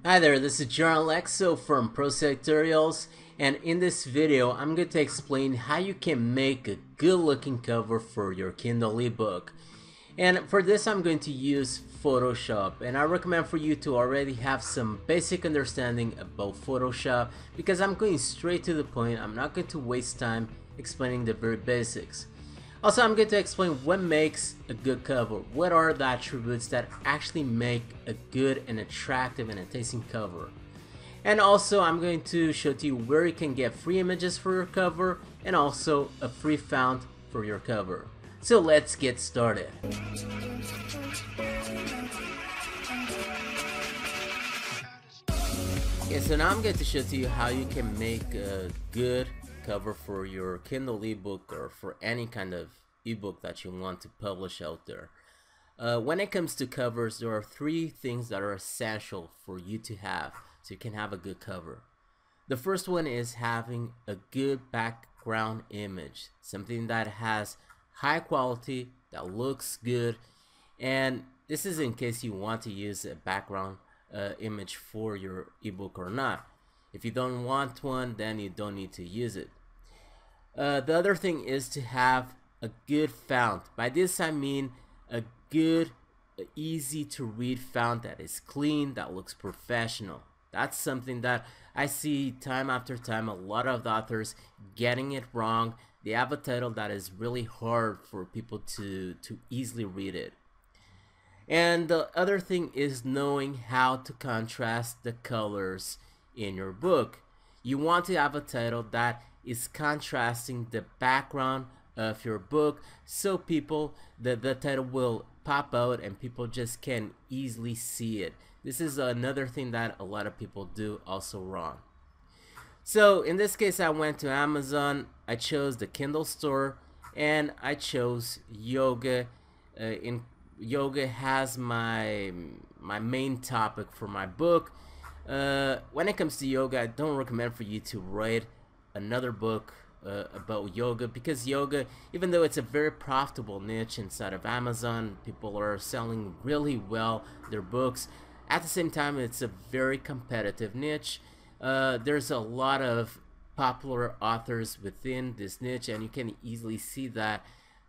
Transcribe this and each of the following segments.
Hi there, this is John Alexo from Pro Tutorials, and in this video I'm going to explain how you can make a good looking cover for your Kindle ebook. And for this I'm going to use Photoshop, and I recommend for you to already have some basic understanding about Photoshop because I'm going straight to the point. I'm not going to waste time explaining the very basics. Also, I'm going to explain what makes a good cover. What are the attributes that actually make a good and attractive and enticing cover? And also, I'm going to show to you where you can get free images for your cover and also a free font for your cover. So let's get started. Okay, so now I'm going to show to you how you can make a good cover for your Kindle ebook or for any kind of ebook that you want to publish out there. When it comes to covers, there are three things that are essential for you to have so you can have a good cover. The first one is having a good background image, something that has high quality, that looks good, and this is in case you want to use a background image for your ebook or not. If you don't want one, then you don't need to use it. The other thing is to have a good font. By this I mean a good, easy to read font that is clean, that looks professional. That's something that I see time after time, a lot of the authors getting it wrong. They have a title that is really hard for people to easily read it. And the other thing is knowing how to contrast the colors in your book. You want to have a title that is contrasting the background of your book so the title will pop out and people just can easily see it. This is another thing that a lot of people do also wrong. So in this case, I went to Amazon, I chose the Kindle store, and I chose yoga. Yoga has my main topic for my book. When it comes to yoga, I don't recommend for you to write another book about yoga, because yoga, even though it's a very profitable niche inside of Amazon, people are selling really well their books. At the same time, it's a very competitive niche. There's a lot of popular authors within this niche, and you can easily see that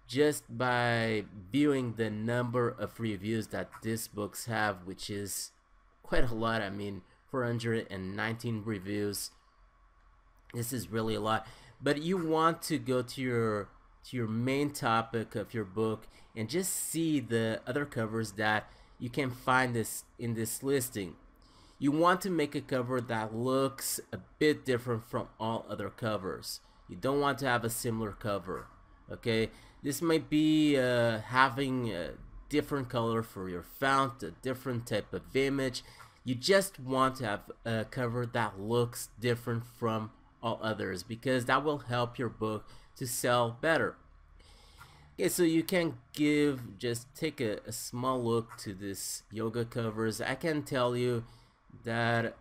just by viewing the number of reviews that these books have, which is quite a lot. I mean, 419 reviews. This is really a lot. But you want to go to your main topic of your book and just see the other covers that you can find in this listing. You want to make a cover that looks a bit different from all other covers. You don't want to have a similar cover. Okay, this might be having a different color for your font, a different type of image. You just want to have a cover that looks different from all others, because that will help your book to sell better. Okay, so you can just take a small look to this yoga covers. I can tell you that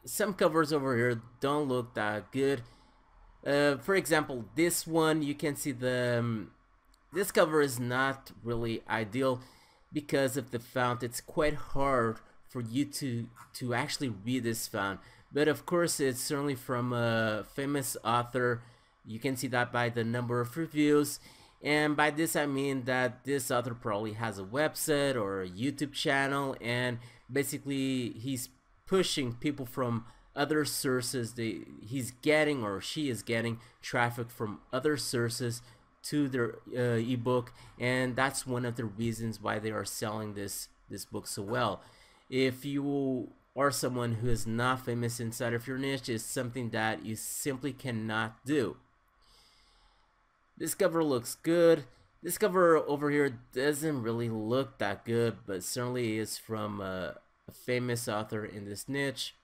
some covers over here don't look that good. For example, this one, you can see this cover is not really ideal because of the font. It's quite hard for you to actually read this font, but of course it's certainly from a famous author. You can see that by the number of reviews, and by this I mean that this author probably has a website or a YouTube channel, and basically he's pushing people from other sources. He's getting, or she is getting, traffic from other sources to their ebook, and that's one of the reasons why they are selling this book so well. If you are someone who is not famous inside of your niche, it's something that you simply cannot do. This cover looks good. This cover over here doesn't really look that good, but certainly is from a famous author in this niche.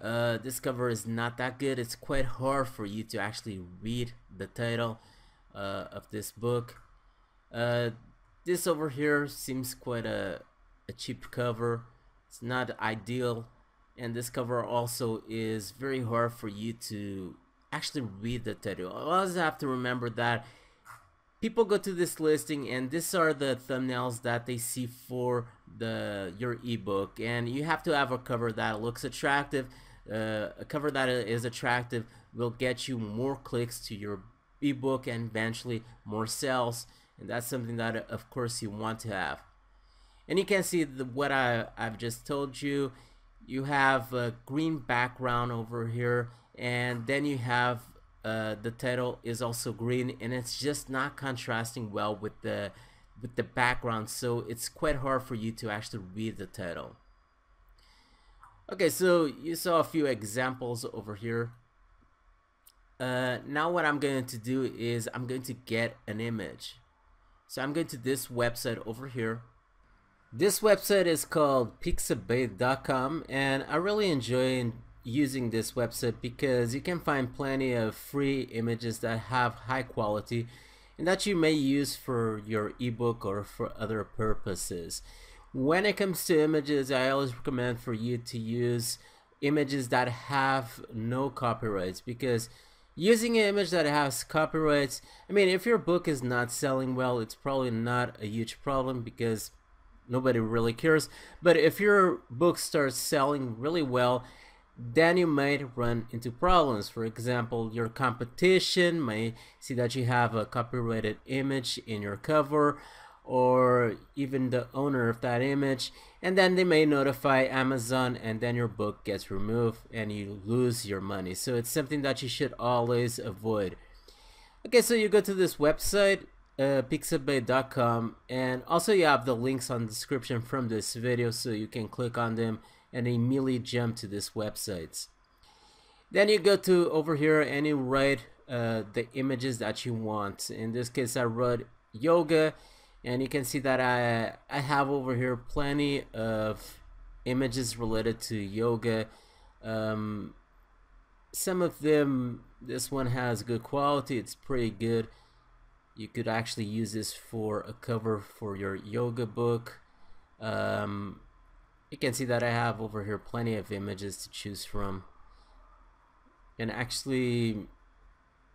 This cover is not that good. It's quite hard for you to actually read the title of this book. This over here seems quite a cheap cover. It's not ideal, and this cover also is very hard for you to actually read the title. You always have to remember that people go to this listing and these are the thumbnails that they see for your ebook, and you have to have a cover that looks attractive. A cover that is attractive will get you more clicks to your ebook and eventually more sales, and that's something that of course you want to have. And you can see what I've just told you. You have a green background over here, and then you have the title is also green, and it's just not contrasting well with the background, so it's quite hard for you to actually read the title. Okay, so you saw a few examples over here. Now what I'm going to do is I'm going to get an image. So I'm going to this website over here. This website is called pixabay.com, and I really enjoy using this website because you can find plenty of free images that have high quality and that you may use for your ebook or for other purposes. When it comes to images, I always recommend for you to use images that have no copyrights, because using an image that has copyrights, I mean, if your book is not selling well, it's probably not a huge problem because nobody really cares. But if your book starts selling really well, then you might run into problems. For example, your competition may see that you have a copyrighted image in your cover, or even the owner of that image, and then they may notify Amazon, and then your book gets removed and you lose your money. So it's something that you should always avoid. Okay, so you go to this website, pixabay.com, and also you have the links on the description from this video, so you can click on them and immediately jump to this website. Then you go to over here and you write the images that you want. In this case, I wrote yoga, and you can see that I have over here plenty of images related to yoga. Some of them, this one has good quality, it's pretty good. You could actually use this for a cover for your yoga book. You can see that I have over here plenty of images to choose from, and actually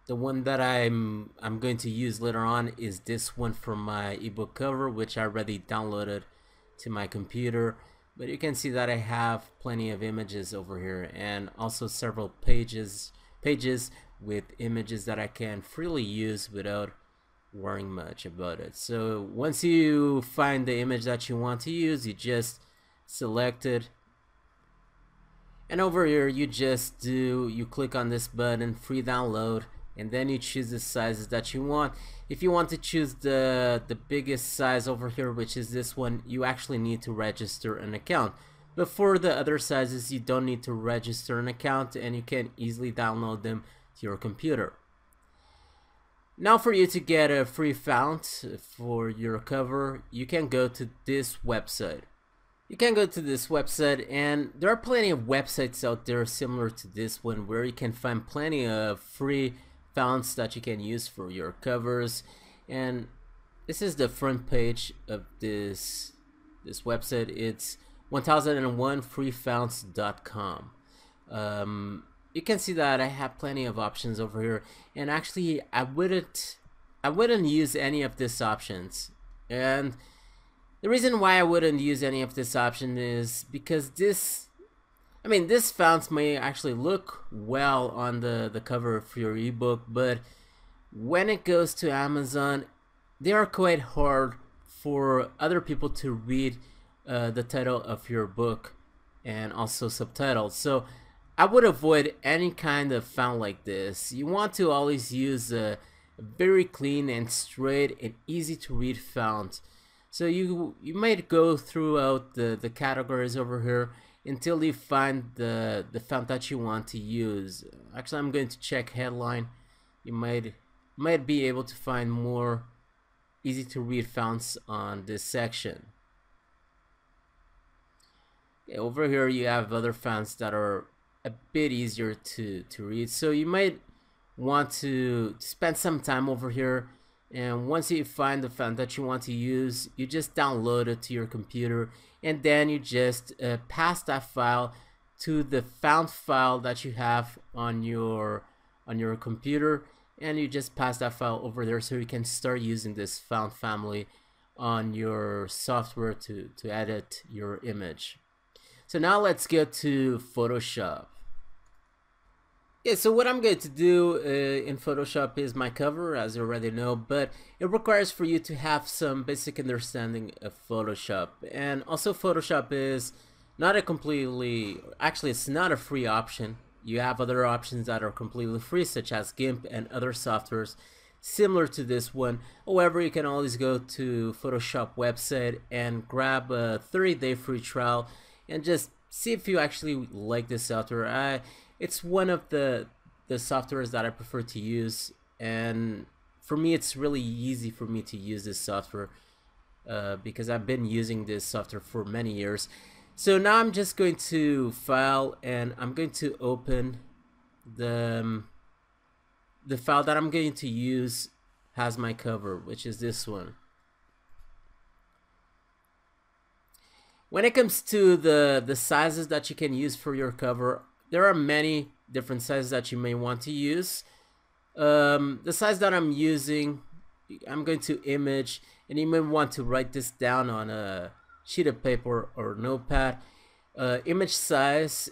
the one that I'm going to use later on is this one for my ebook cover, which I already downloaded to my computer. But you can see that I have plenty of images over here, and also several pages with images that I can freely use without worrying much about it. So once you find the image that you want to use, you just select it, and over here you click on this button, free download, and then you choose the sizes that you want. If you want to choose the biggest size over here, which is this one, you actually need to register an account. But for the other sizes, you don't need to register an account, and you can easily download them to your computer. Now for you to get a free font for your cover, you can go to this website. And there are plenty of websites out there similar to this one where you can find plenty of free fonts that you can use for your covers. And this is the front page of this website. It's 1001freefonts.com. You can see that I have plenty of options over here, and actually I wouldn't use any of these options. And the reason why I wouldn't use any of this option is because this fonts may actually look well on the cover of your ebook, but when it goes to Amazon, they are quite hard for other people to read the title of your book and also subtitles. So I would avoid any kind of font like this. You want to always use a very clean and straight and easy to read font. So you might go throughout the categories over here until you find the font that you want to use. Actually, I'm going to check headline. You might be able to find more easy to read fonts on this section. Okay, over here you have other fonts that are a bit easier to read. So you might want to spend some time over here, and once you find the font that you want to use, you just download it to your computer, and then you just pass that file to the font file that you have on your computer, and you just pass that file over there so you can start using this font family on your software to edit your image. So now let's get to Photoshop. Yeah, so what I'm going to do in Photoshop is my cover, as you already know, but it requires for you to have some basic understanding of Photoshop. And also Photoshop is not a completely, actually it's not a free option. You have other options that are completely free, such as GIMP and other softwares similar to this one. However, you can always go to Photoshop website and grab a 30-day free trial and just see if you actually like this software. It's one of the softwares that I prefer to use, and for me it's really easy for me to use this software because I've been using this software for many years. So now I'm just going to File, and I'm going to open the file that I'm going to use as my cover, which is this one. When it comes to the sizes that you can use for your cover, there are many different sizes that you may want to use. The size that I'm using, I'm going to image, and you may want to write this down on a sheet of paper or notepad. Image size,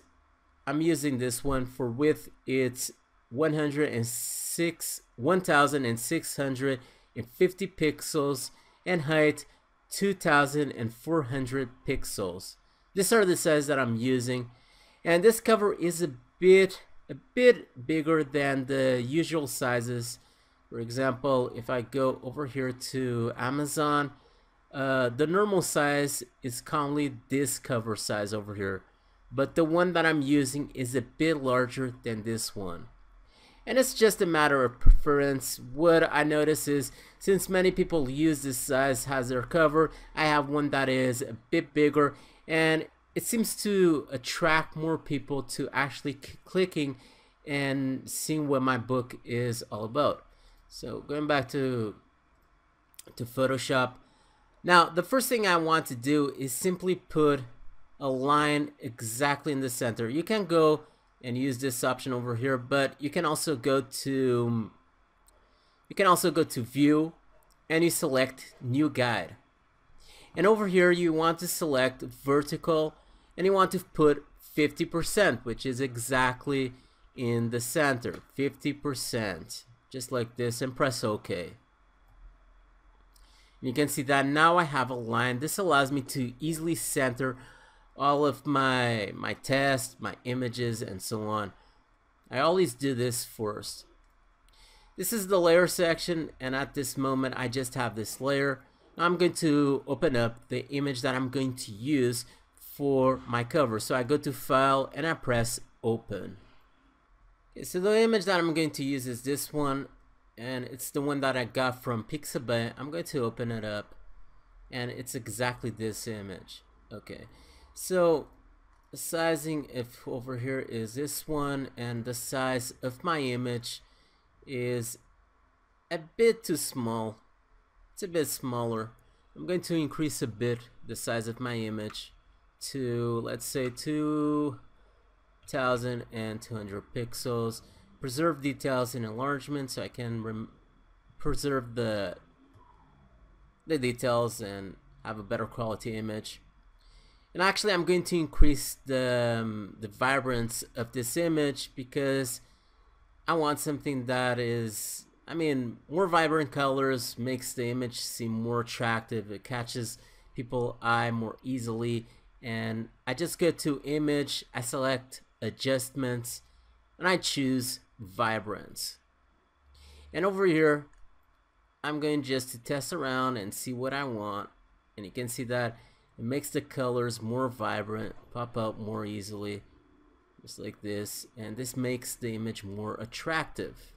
I'm using this one. For width, it's 1650 pixels, and height 2400 pixels. These are the sizes that I'm using, and this cover is a bit bigger than the usual sizes. For example, if I go over here to Amazon, the normal size is commonly this cover size over here, but the one that I'm using is a bit larger than this one. And it's just a matter of preference. What I notice is, since many people use this size as their cover, I have one that is a bit bigger, and it seems to attract more people to actually clicking and seeing what my book is all about. So going back to Photoshop. Now the first thing I want to do is simply put a line exactly in the center. You can go and use this option over here, but you can also go to View, and you select New Guide, and over here you want to select Vertical, and you want to put 50%, which is exactly in the center. 50%, just like this, and press OK. You can see that now I have a line. This allows me to easily center all of my text, my images, and so on. I always do this first. This is the layer section, and at this moment I just have this layer. Now I'm going to open up the image that I'm going to use for my cover. So I go to File and I press Open. Okay, so the image that I'm going to use is this one, and it's the one that I got from Pixabay. I'm going to open it up, and it's exactly this image. Okay, so the sizing if over here is this one, and the size of my image is a bit too small. It's a bit smaller. I'm going to increase a bit the size of my image to, let's say, 2200 pixels. Preserve details in enlargement, so I can preserve the details and have a better quality image. And actually I'm going to increase the vibrance of this image because I want something that is, I mean, more vibrant colors makes the image seem more attractive. It catches people's eye more easily. And I just go to Image, I select Adjustments, and I choose Vibrance. And over here I'm going just to test around and see what I want, and you can see that it makes the colors more vibrant, pop out more easily, just like this, and this makes the image more attractive.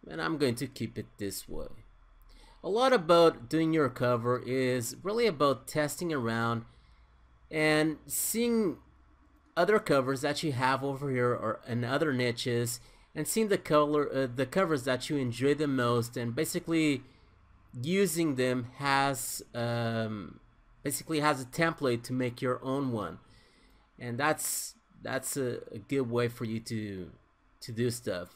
And I'm going to keep it this way. A lot about doing your cover is really about testing around and seeing other covers that you have over here or in other niches, and seeing the covers that you enjoy the most, and basically using them has basically has a template to make your own one. And that's a good way for you to do stuff.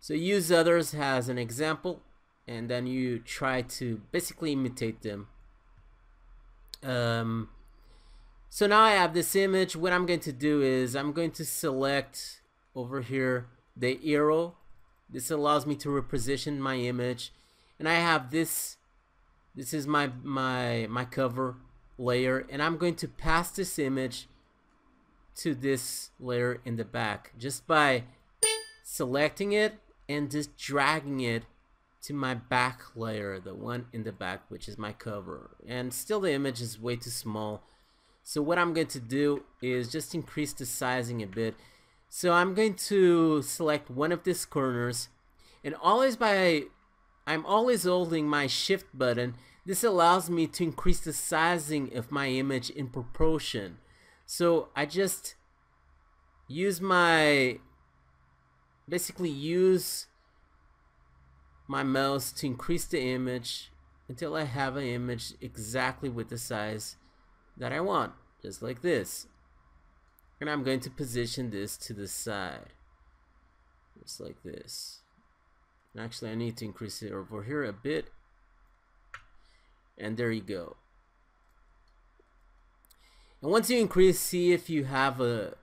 So use others as an example, and then you try to basically imitate them. So now I have this image. What I'm going to do is I'm going to select over here the arrow. This allows me to reposition my image, and I have this. This is my cover layer, and I'm going to pass this image to this layer in the back just by selecting it and just dragging it to my back layer, the one in the back, which is my cover. And still the image is way too small, so what I'm going to do is just increase the sizing a bit. So I'm going to select one of these corners, and I'm always holding my shift button. This allows me to increase the sizing of my image in proportion. So I just use basically use my mouse to increase the image until I have an image exactly with the size that I want, just like this. And I'm going to position this to the side, just like this. And actually I need to increase it over here a bit, and there you go. And once you increase, see if you have a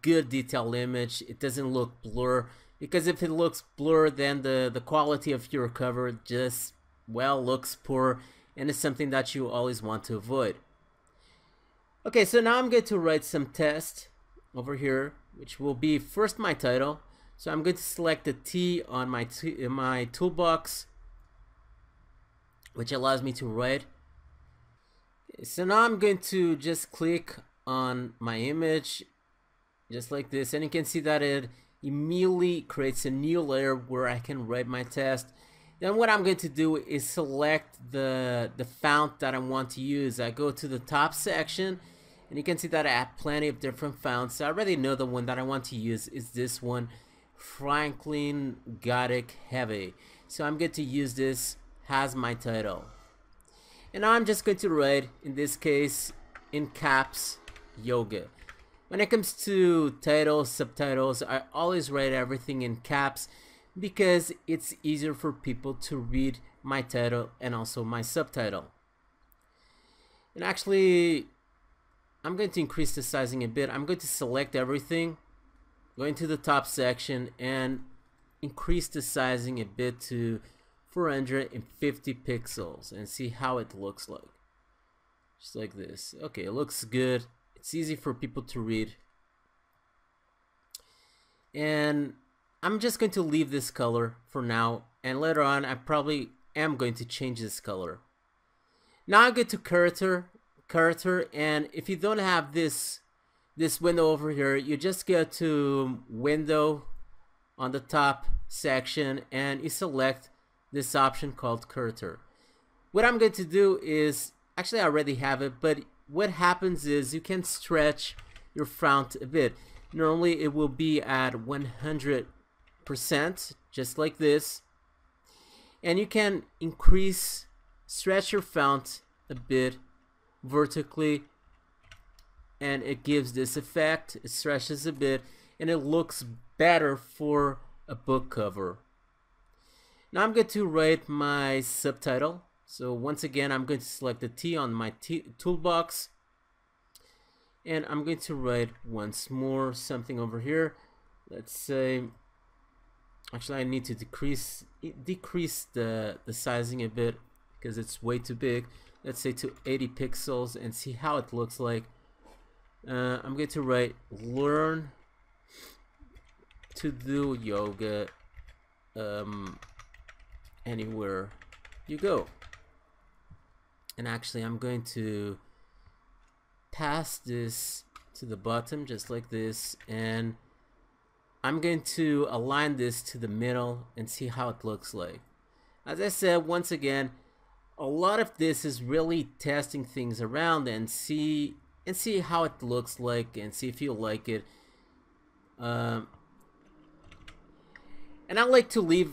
good detailed image. It doesn't look blur, because if it looks blur, then the quality of your cover just, well, looks poor, and it's something that you always want to avoid. Okay, so now I'm going to write some text over here, which will be first my title. So I'm going to select the T on my toolbox, which allows me to write. So now I'm going to just click on my image just like this, and you can see that it immediately creates a new layer where I can write my text. Then what I'm going to do is select the font that I want to use. I go to the top section, and you can see that I have plenty of different fonts. I already know the one that I want to use is this one, Franklin Gothic Heavy. So I'm going to use this as my title. And now I'm just going to write, in this case, in caps, yoga. When it comes to titles, subtitles, I always write everything in caps because it's easier for people to read my title and also my subtitle. And actually, I'm going to increase the sizing a bit. I'm going to select everything, go into the top section, and increase the sizing a bit to 450 pixels and see how it looks like. Just like this. Okay, it looks good. It's easy for people to read. And I'm just going to leave this color for now, and later on I probably am going to change this color. Now I get to character, and if you don't have this window over here, you just go to window on the top section and you select this option called character. What I'm going to do is, actually I already have it, but what happens is you can stretch your font a bit. Normally it will be at 100%, just like this, and you can stretch your font a bit vertically, and it gives this effect. It stretches a bit and it looks better for a book cover. Now I'm going to write my subtitle. So once again, I'm going to select the T on my toolbox, and I'm going to write once more something over here. Let's say, actually I need to decrease the sizing a bit because it's way too big. Let's say to 80 pixels and see how it looks like. I'm going to write learn to do yoga anywhere you go. And actually I'm going to pass this to the bottom just like this, and I'm going to align this to the middle and see how it looks like. As I said, once again, a lot of this is really testing things around and see how it looks like and see if you like it. And I like to leave,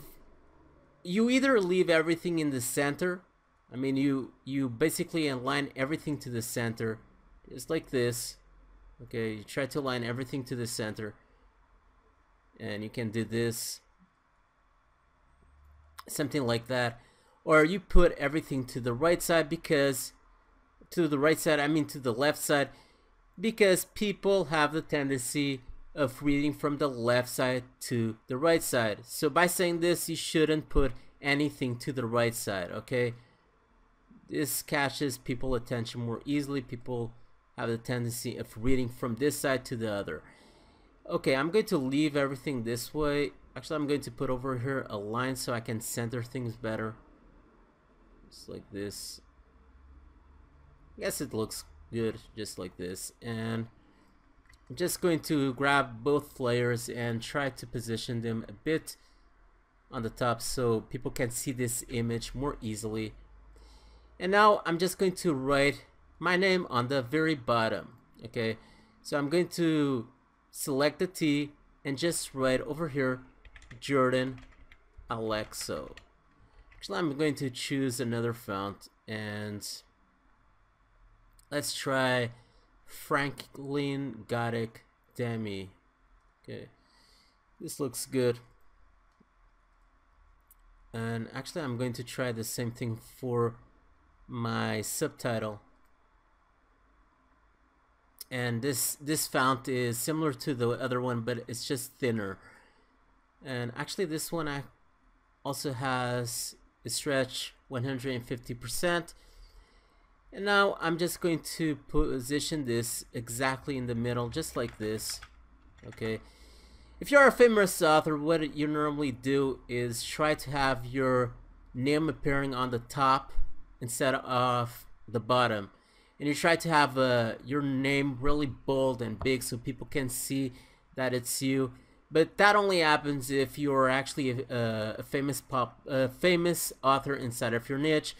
you either leave everything in the center. I mean, you basically align everything to the center, just like this. Okay, you try to align everything to the center, and you can do this, something like that. Or you put everything to the right side, because to the right side, I mean to the left side, because people have the tendency of reading from the left side to the right side. So by saying this, you shouldn't put anything to the right side, okay? This catches people's attention more easily. People have the tendency of reading from this side to the other. Okay, I'm going to leave everything this way. Actually, I'm going to put over here a line so I can center things better. Just like this. I guess it looks good just like this. And I'm just going to grab both layers and try to position them a bit on the top so people can see this image more easily. And now I'm just going to write my name on the very bottom. Okay, so I'm going to select the T and just write over here Jordan Alexo. Actually, I'm going to choose another font, and let's try Franklin Gothic Demi. Okay, this looks good. And actually, I'm going to try the same thing for my subtitle. And this font is similar to the other one, but it's just thinner. And actually, this one also has a stretch 150%. And now I'm just going to position this exactly in the middle, just like this. Okay, if you're a famous author, what you normally do is try to have your name appearing on the top instead of the bottom, and you try to have your name really bold and big so people can see that it's you. But that only happens if you're actually a famous author inside of your niche.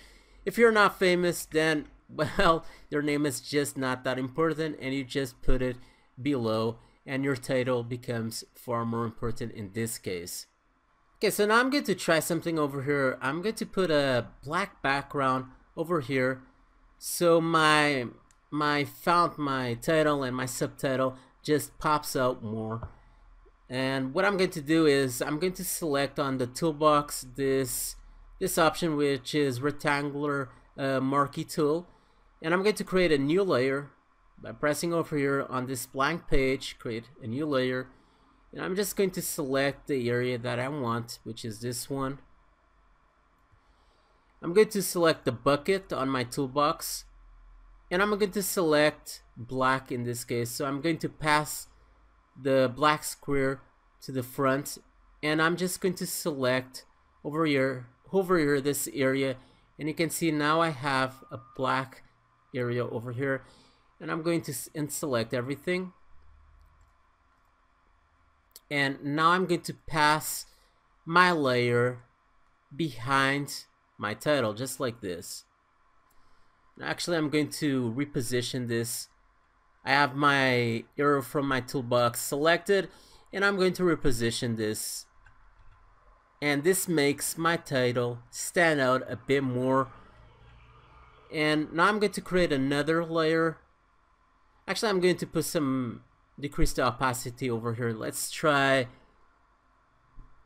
If you're not famous, then, well, your name is just not that important, and you just put it below, and your title becomes far more important in this case. Okay, so now I'm going to try something over here. I'm going to put a black background over here, so my font, my title, and my subtitle just pops out more. And what I'm going to do is I'm going to select on the toolbox this option, which is rectangular Marquee Tool, and I'm going to create a new layer by pressing over here on this blank page. Create a new layer, and I'm just going to select the area that I want, which is this one. I'm going to select the bucket on my toolbox, and I'm going to select black in this case. So I'm going to pass the black square to the front, and I'm just going to select over here this area, and you can see now I have a black area over here, and I'm going to select everything. And now I'm going to pass my layer behind my title, just like this. Actually, I'm going to reposition this. I have my arrow from my toolbox selected, and I'm going to reposition this. And this makes my title stand out a bit more. And now I'm going to create another layer. Actually, I'm going to put some decrease the opacity over here. Let's try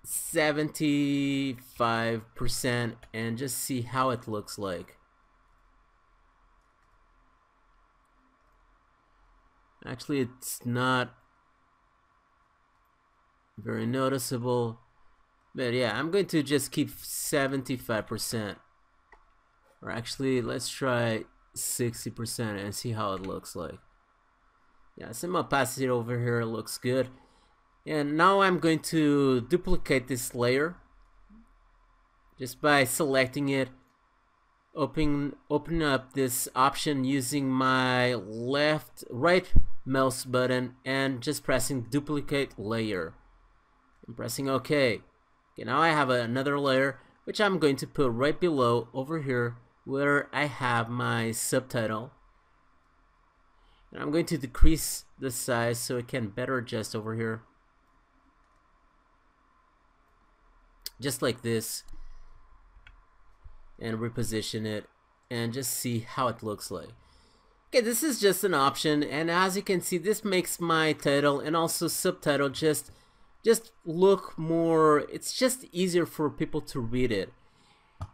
75% and just see how it looks like. Actually, it's not very noticeable, but yeah, I'm going to just keep 75%, or actually let's try 60% and see how it looks like. Yeah, some opacity over here looks good. And now I'm going to duplicate this layer just by selecting it, open up this option using my right mouse button and just pressing duplicate layer and pressing OK. Okay, now I have another layer which I'm going to put right below over here where I have my subtitle. And I'm going to decrease the size so it can better adjust over here. Just like this. And reposition it and just see how it looks like. Okay, this is just an option, and as you can see, this makes my title and also subtitle just just look more, it's just easier for people to read it.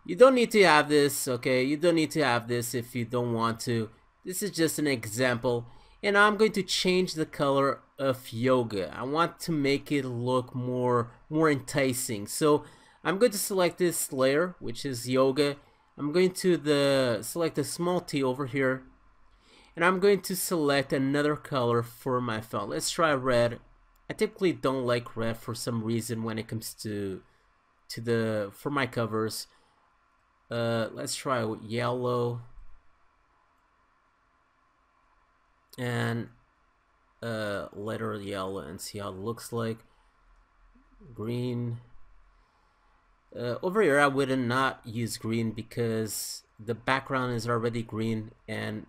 You don't need to have this, okay? You don't need to have this if you don't want to. This is just an example. And I'm going to change the color of yoga. I want to make it look more enticing. So I'm going to select this layer, which is yoga. I'm going to select the small t over here. And I'm going to select another color for my font. Let's try red. I typically don't like red for some reason when it comes to for my covers. Let's try yellow and letter yellow and see how it looks like. Green. Over here I would not use green because the background is already green and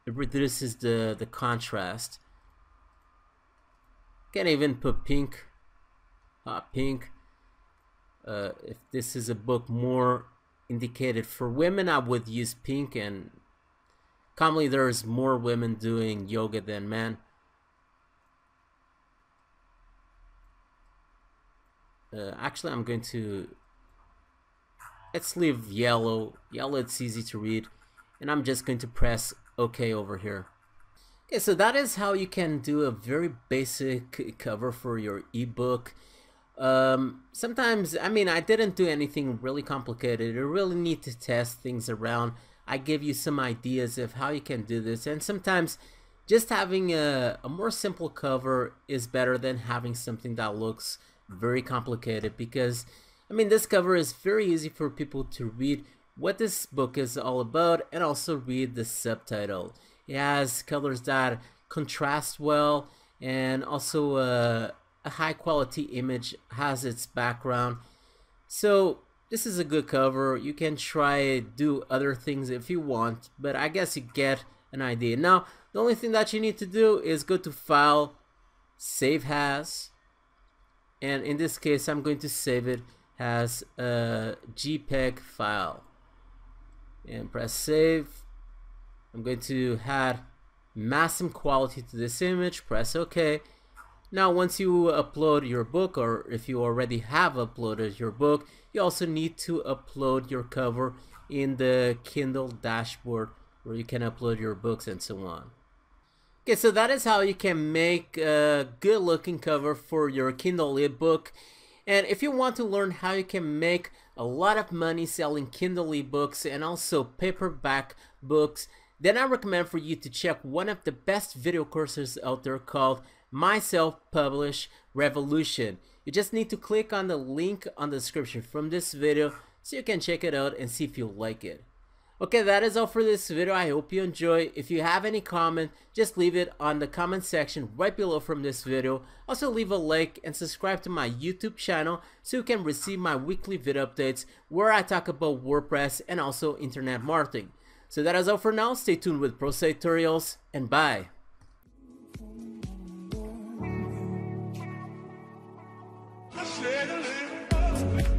it reduces the contrast. Can't even put pink. Pink. If this is a book more indicated for women, I would use pink, and commonly there's more women doing yoga than men. Actually, I'm going to, let's leave yellow. Yellow, it's easy to read, and I'm just going to press OK over here. Okay, so that is how you can do a very basic cover for your ebook. Sometimes, I mean, I didn't do anything really complicated. You really need to test things around. I give you some ideas of how you can do this, and sometimes just having a more simple cover is better than having something that looks very complicated, because I mean, this cover is very easy for people to read what this book is all about and also read the subtitle. It has colors that contrast well, and also a high quality image has its background. So this is a good cover. You can try do other things if you want, but I guess you get an idea. Now the only thing that you need to do is go to File, Save As, and in this case I'm going to save it as a JPEG file and press save. I'm going to add maximum quality to this image, press OK. Now once you upload your book, or if you already have uploaded your book, you also need to upload your cover in the Kindle dashboard where you can upload your books and so on. Okay, so that is how you can make a good looking cover for your Kindle ebook. And if you want to learn how you can make a lot of money selling Kindle ebooks and also paperback books, then I recommend for you to check one of the best video courses out there called My Self-Publish Revolution. You just need to click on the link on the description from this video so you can check it out and see if you like it. Okay, that is all for this video. I hope you enjoy. If you have any comment, just leave it on the comment section right below from this video. Also leave a like and subscribe to my YouTube channel so you can receive my weekly video updates where I talk about WordPress and also internet marketing. So that is all for now. Stay tuned with Pro Tutorials, and bye. I said a little